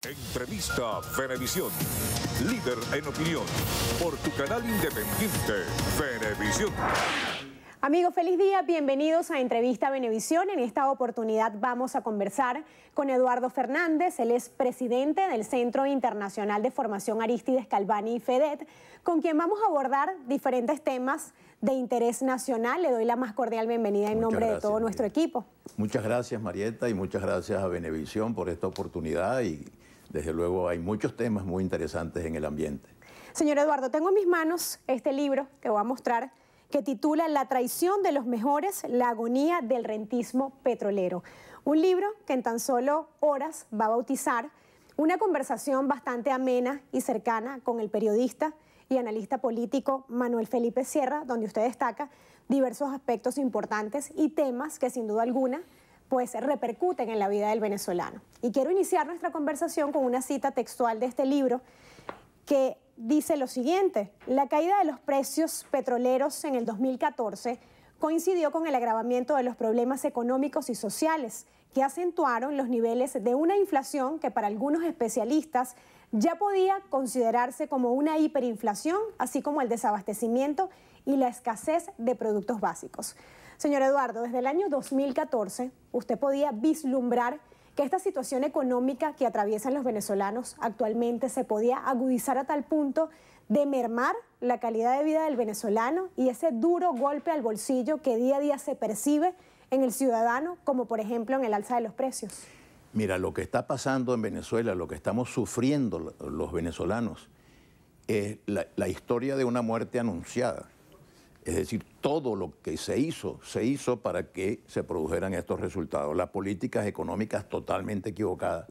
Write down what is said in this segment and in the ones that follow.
Entrevista Venevisión, líder en opinión, por tu canal independiente, Venevisión. Amigos, feliz día, bienvenidos a Entrevista Venevisión. En esta oportunidad vamos a conversar con Eduardo Fernández, él es presidente del Centro Internacional de Formación Arístides Calvani y FEDET, con quien vamos a abordar diferentes temas de interés nacional. Le doy la más cordial bienvenida en nombre de todo nuestro equipo. Muchas gracias, Marieta, y muchas gracias a Venevisión por esta oportunidad y desde luego hay muchos temas muy interesantes en el ambiente. Señor Eduardo, tengo en mis manos este libro que voy a mostrar, que titula La traición de los mejores, la agonía del rentismo petrolero. Un libro que en tan solo horas va a bautizar una conversación bastante amena y cercana con el periodista y analista político Manuel Felipe Sierra, donde usted destaca diversos aspectos importantes y temas que sin duda alguna pues repercuten en la vida del venezolano. Y quiero iniciar nuestra conversación con una cita textual de este libro que dice lo siguiente: la caída de los precios petroleros en el 2014 coincidió con el agravamiento de los problemas económicos y sociales que acentuaron los niveles de una inflación que para algunos especialistas ya podía considerarse como una hiperinflación, así como el desabastecimiento y la escasez de productos básicos. Señor Eduardo, desde el año 2014 usted podía vislumbrar que esta situación económica que atraviesan los venezolanos actualmente se podía agudizar a tal punto de mermar la calidad de vida del venezolano y ese duro golpe al bolsillo que día a día se percibe en el ciudadano, como por ejemplo en el alza de los precios. Mira, lo que está pasando en Venezuela, lo que estamos sufriendo los venezolanos, es la historia de una muerte anunciada. Es decir, todo lo que se hizo para que se produjeran estos resultados. Las políticas económicas totalmente equivocadas.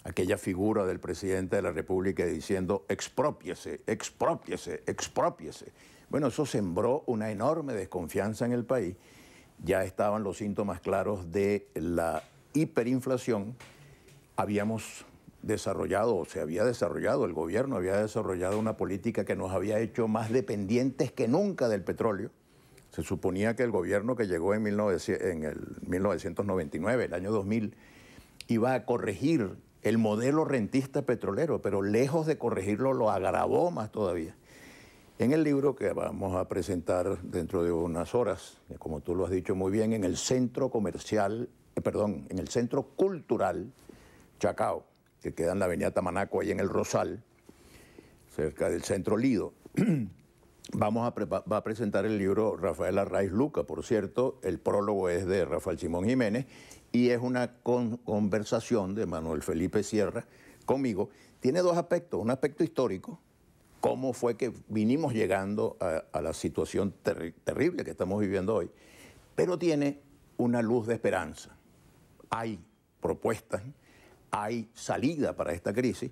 Aquella figura del presidente de la República diciendo exprópiese, exprópiese, exprópiese. Bueno, eso sembró una enorme desconfianza en el país. Ya estaban los síntomas claros de la hiperinflación. Habíamos desarrollado, o se había desarrollado, el gobierno había desarrollado una política que nos había hecho más dependientes que nunca del petróleo. Se suponía que el gobierno que llegó en el 1999, el año 2000, iba a corregir el modelo rentista petrolero, pero lejos de corregirlo lo agravó más todavía. En el libro que vamos a presentar dentro de unas horas, como tú lo has dicho muy bien, en el centro comercial, en el centro cultural Chacao, que queda en la avenida Tamanaco, ahí en el Rosal, cerca del centro Lido. Va a presentar el libro Rafael Arraiz Luca, por cierto, el prólogo es de Rafael Simón Jiménez y es una conversación de Manuel Felipe Sierra conmigo. Tiene dos aspectos, un aspecto histórico, cómo fue que vinimos llegando a la situación terrible que estamos viviendo hoy, pero tiene una luz de esperanza. Hay propuestas, hay salida para esta crisis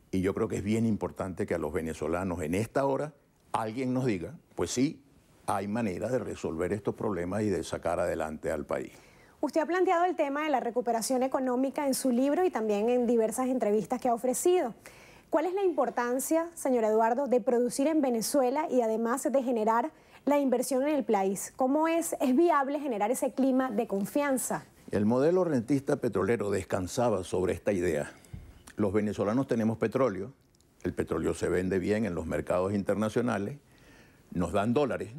y yo creo que es bien importante que a los venezolanos en esta hora alguien nos diga, pues sí, hay manera de resolver estos problemas y de sacar adelante al país. Usted ha planteado el tema de la recuperación económica en su libro y también en diversas entrevistas que ha ofrecido. ¿Cuál es la importancia, señor Eduardo, de producir en Venezuela y además de generar la inversión en el país? ¿Cómo es viable generar ese clima de confianza? El modelo rentista petrolero descansaba sobre esta idea. Los venezolanos tenemos petróleo, el petróleo se vende bien en los mercados internacionales, nos dan dólares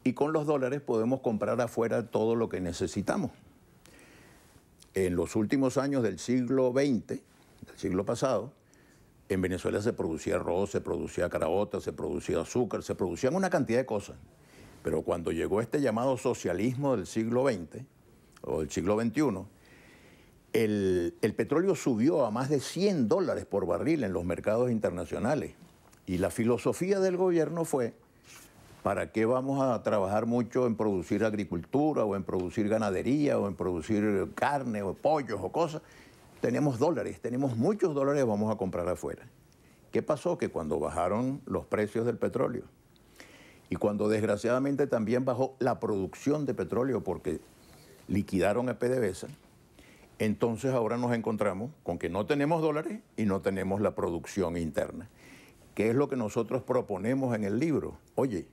y con los dólares podemos comprar afuera todo lo que necesitamos. En los últimos años del siglo XX, del siglo pasado, en Venezuela se producía arroz, se producía caraota, se producía azúcar, se producían una cantidad de cosas. Pero cuando llegó este llamado socialismo del siglo XX, o del siglo XXI, el petróleo subió a más de $100 por barril en los mercados internacionales. Y la filosofía del gobierno fue, ¿para qué vamos a trabajar mucho en producir agricultura o en producir ganadería o en producir carne o pollos o cosas? Tenemos dólares, tenemos muchos dólares, vamos a comprar afuera. ¿Qué pasó? Que cuando bajaron los precios del petróleo y cuando desgraciadamente también bajó la producción de petróleo porque liquidaron a PDVSA, entonces ahora nos encontramos con que no tenemos dólares y no tenemos la producción interna. ¿Qué es lo que nosotros proponemos en el libro? Oye,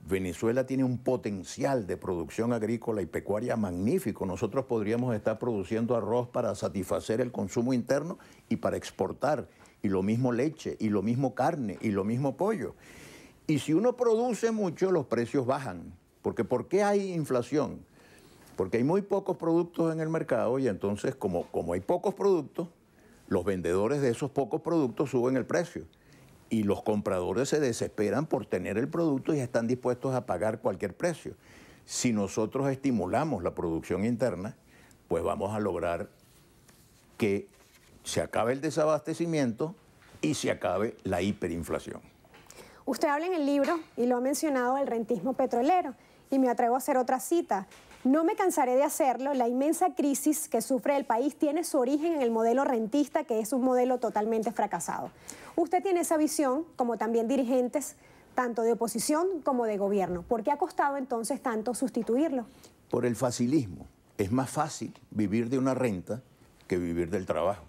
Venezuela tiene un potencial de producción agrícola y pecuaria magnífico. Nosotros podríamos estar produciendo arroz para satisfacer el consumo interno y para exportar, y lo mismo leche, y lo mismo carne, y lo mismo pollo. Y si uno produce mucho, los precios bajan. Porque ¿por qué hay inflación? Porque hay muy pocos productos en el mercado y entonces como hay pocos productos, los vendedores de esos pocos productos suben el precio. Y los compradores se desesperan por tener el producto y están dispuestos a pagar cualquier precio. Si nosotros estimulamos la producción interna, pues vamos a lograr que se acabe el desabastecimiento y se acabe la hiperinflación. Usted habla en el libro, y lo ha mencionado, del rentismo petrolero, y me atrevo a hacer otra cita. No me cansaré de hacerlo, la inmensa crisis que sufre el país tiene su origen en el modelo rentista, que es un modelo totalmente fracasado. Usted tiene esa visión, como también dirigentes, tanto de oposición como de gobierno. ¿Por qué ha costado entonces tanto sustituirlo? Por el facilismo. Es más fácil vivir de una renta que vivir del trabajo.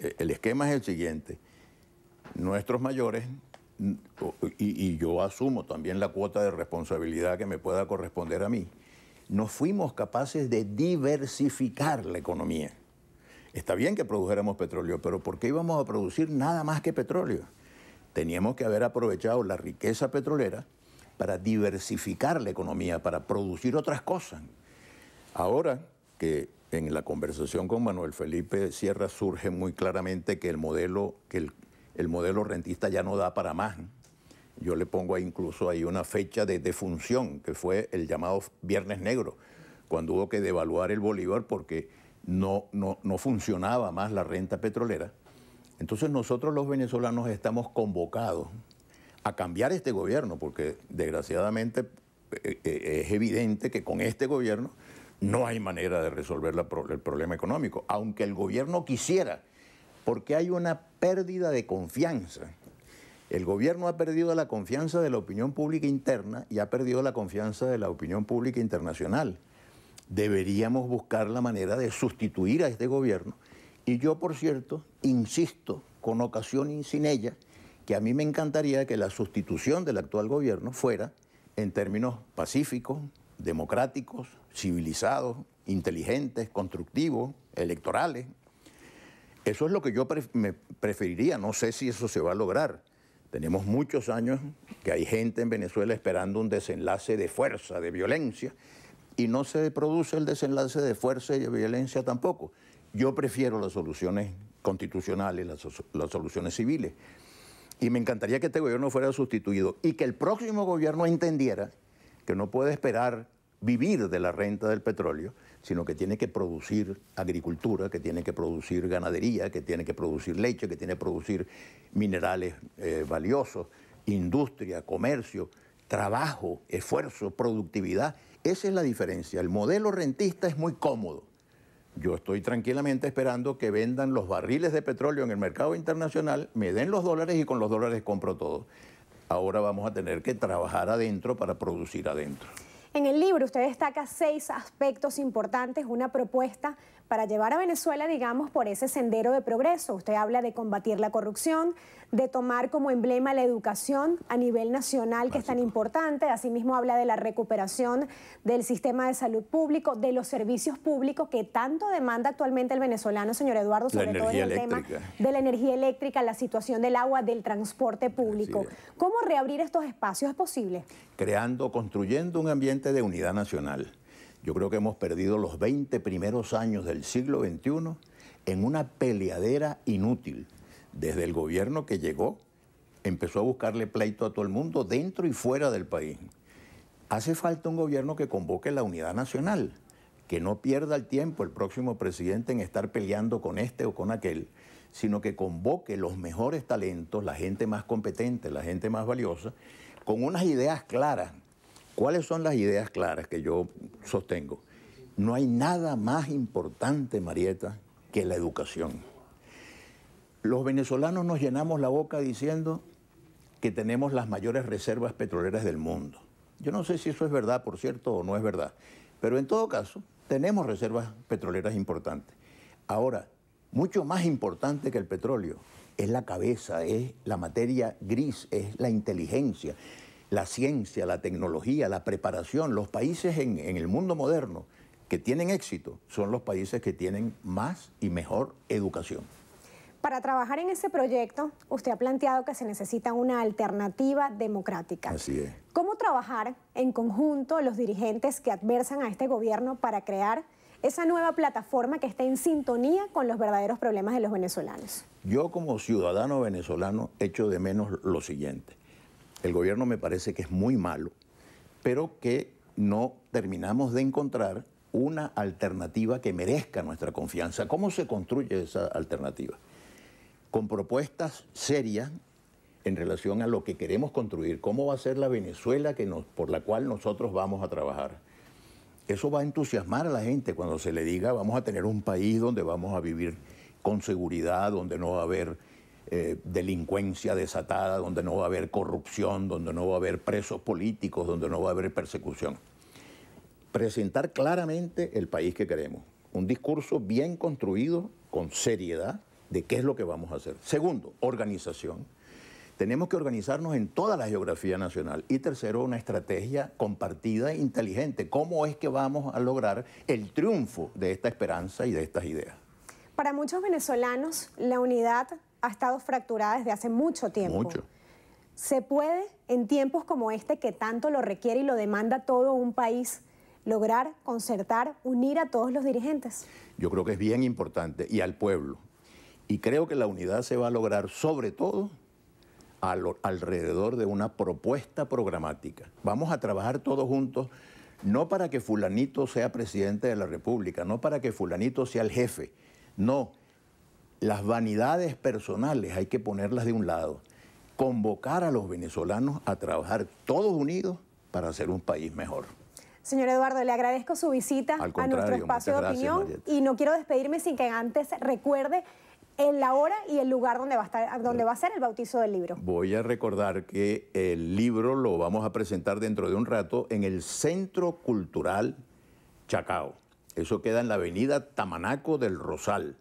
El esquema es el siguiente. Nuestros mayores, y yo asumo también la cuota de responsabilidad que me pueda corresponder a mí, no fuimos capaces de diversificar la economía. Está bien que produjéramos petróleo, pero ¿por qué íbamos a producir nada más que petróleo? Teníamos que haber aprovechado la riqueza petrolera para diversificar la economía, para producir otras cosas. Ahora que en la conversación con Manuel Felipe Sierra surge muy claramente que el modelo rentista ya no da para más. Yo le pongo ahí incluso ahí una fecha de defunción, que fue el llamado Viernes Negro, cuando hubo que devaluar el bolívar porque no funcionaba más la renta petrolera. Entonces nosotros los venezolanos estamos convocados a cambiar este gobierno, porque desgraciadamente es evidente que con este gobierno no hay manera de resolver el problema económico, aunque el gobierno quisiera, porque hay una pérdida de confianza. El gobierno ha perdido la confianza de la opinión pública interna y ha perdido la confianza de la opinión pública internacional. Deberíamos buscar la manera de sustituir a este gobierno. Y yo, por cierto, insisto, con ocasión y sin ella, que a mí me encantaría que la sustitución del actual gobierno fuera en términos pacíficos, democráticos, civilizados, inteligentes, constructivos, electorales. Eso es lo que yo me preferiría. No sé si eso se va a lograr. Tenemos muchos años que hay gente en Venezuela esperando un desenlace de fuerza, de violencia, y no se produce el desenlace de fuerza y de violencia tampoco. Yo prefiero las soluciones constitucionales, las soluciones civiles. Y me encantaría que este gobierno fuera sustituido y que el próximo gobierno entendiera que no puede esperar vivir de la renta del petróleo, sino que tiene que producir agricultura, que tiene que producir ganadería, que tiene que producir leche, que tiene que producir minerales valiosos, industria, comercio, trabajo, esfuerzo, productividad. Esa es la diferencia. El modelo rentista es muy cómodo. Yo estoy tranquilamente esperando que vendan los barriles de petróleo en el mercado internacional, me den los dólares y con los dólares compro todo. Ahora vamos a tener que trabajar adentro para producir adentro. En el libro usted destaca 6 aspectos importantes, una propuesta para llevar a Venezuela, digamos, por ese sendero de progreso. Usted habla de combatir la corrupción, de tomar como emblema la educación a nivel nacional, que es tan importante. Asimismo habla de la recuperación del sistema de salud público, de los servicios públicos que tanto demanda actualmente el venezolano, señor Eduardo, sobre todo en el tema de la energía eléctrica, la situación del agua, del transporte público. ¿Cómo reabrir estos espacios? ¿Es posible? Construyendo un ambiente de unidad nacional. Yo creo que hemos perdido los 20 primeros años del siglo XXI en una peleadera inútil. Desde el gobierno que llegó, empezó a buscarle pleito a todo el mundo, dentro y fuera del país. Hace falta un gobierno que convoque la unidad nacional, que no pierda el tiempo el próximo presidente en estar peleando con este o con aquel, sino que convoque los mejores talentos, la gente más competente, la gente más valiosa, con unas ideas claras. ¿Cuáles son las ideas claras que yo sostengo? No hay nada más importante, Marieta, que la educación. Los venezolanos nos llenamos la boca diciendo que tenemos las mayores reservas petroleras del mundo. Yo no sé si eso es verdad, por cierto, o no es verdad, pero en todo caso, tenemos reservas petroleras importantes. Ahora, mucho más importante que el petróleo es la cabeza, es la materia gris, es la inteligencia. la ciencia, la tecnología, la preparación. Los países en el mundo moderno que tienen éxito son los países que tienen más y mejor educación. Para trabajar en ese proyecto, usted ha planteado que se necesita una alternativa democrática. Así es. ¿Cómo trabajar en conjunto los dirigentes que adversan a este gobierno para crear esa nueva plataforma que esté en sintonía con los verdaderos problemas de los venezolanos? Yo como ciudadano venezolano echo de menos lo siguiente. El gobierno me parece que es muy malo, pero que no terminamos de encontrar una alternativa que merezca nuestra confianza. ¿Cómo se construye esa alternativa? Con propuestas serias en relación a lo que queremos construir, cómo va a ser la Venezuela por la cual nosotros vamos a trabajar. Eso va a entusiasmar a la gente cuando se le diga vamos a tener un país donde vamos a vivir con seguridad, donde no va a haber delincuencia desatada, donde no va a haber corrupción, donde no va a haber presos políticos, donde no va a haber persecución. Presentar claramente el país que queremos. Un discurso bien construido, con seriedad, de qué es lo que vamos a hacer. Segundo, organización. Tenemos que organizarnos en toda la geografía nacional. Y tercero, una estrategia compartida e inteligente. ¿Cómo es que vamos a lograr el triunfo de esta esperanza y de estas ideas? Para muchos venezolanos, la unidad ha estado fracturada desde hace mucho tiempo. Mucho. ¿Se puede, en tiempos como este, que tanto lo requiere y lo demanda todo un país, lograr concertar, unir a todos los dirigentes? Yo creo que es bien importante, y al pueblo. Y creo que la unidad se va a lograr sobre todo alrededor de una propuesta programática. Vamos a trabajar todos juntos, no para que fulanito sea presidente de la República, no para que fulanito sea el jefe, no. Las vanidades personales hay que ponerlas de un lado. Convocar a los venezolanos a trabajar todos unidos para hacer un país mejor. Señor Eduardo, le agradezco su visita a nuestro espacio de opinión. Marieta. Y no quiero despedirme sin que antes recuerde la hora y el lugar donde va a ser el bautizo del libro. Voy a recordar que el libro lo vamos a presentar dentro de un rato en el Centro Cultural Chacao. Eso queda en la avenida Tamanaco del Rosal,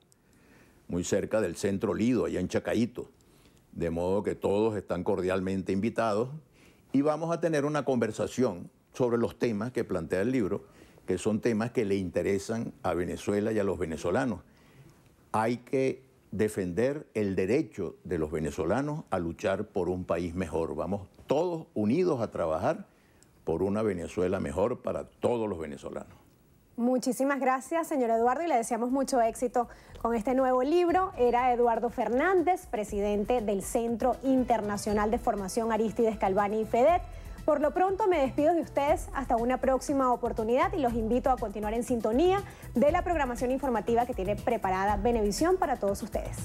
muy cerca del Centro Lido, allá en Chacaíto. De modo que todos están cordialmente invitados y vamos a tener una conversación sobre los temas que plantea el libro, que son temas que le interesan a Venezuela y a los venezolanos. Hay que defender el derecho de los venezolanos a luchar por un país mejor. Vamos todos unidos a trabajar por una Venezuela mejor para todos los venezolanos. Muchísimas gracias, señor Eduardo, y le deseamos mucho éxito con este nuevo libro. Era Eduardo Fernández, presidente del Centro Internacional de Formación Arístides Calvani y FEDET. Por lo pronto me despido de ustedes hasta una próxima oportunidad y los invito a continuar en sintonía de la programación informativa que tiene preparada Venevisión para todos ustedes.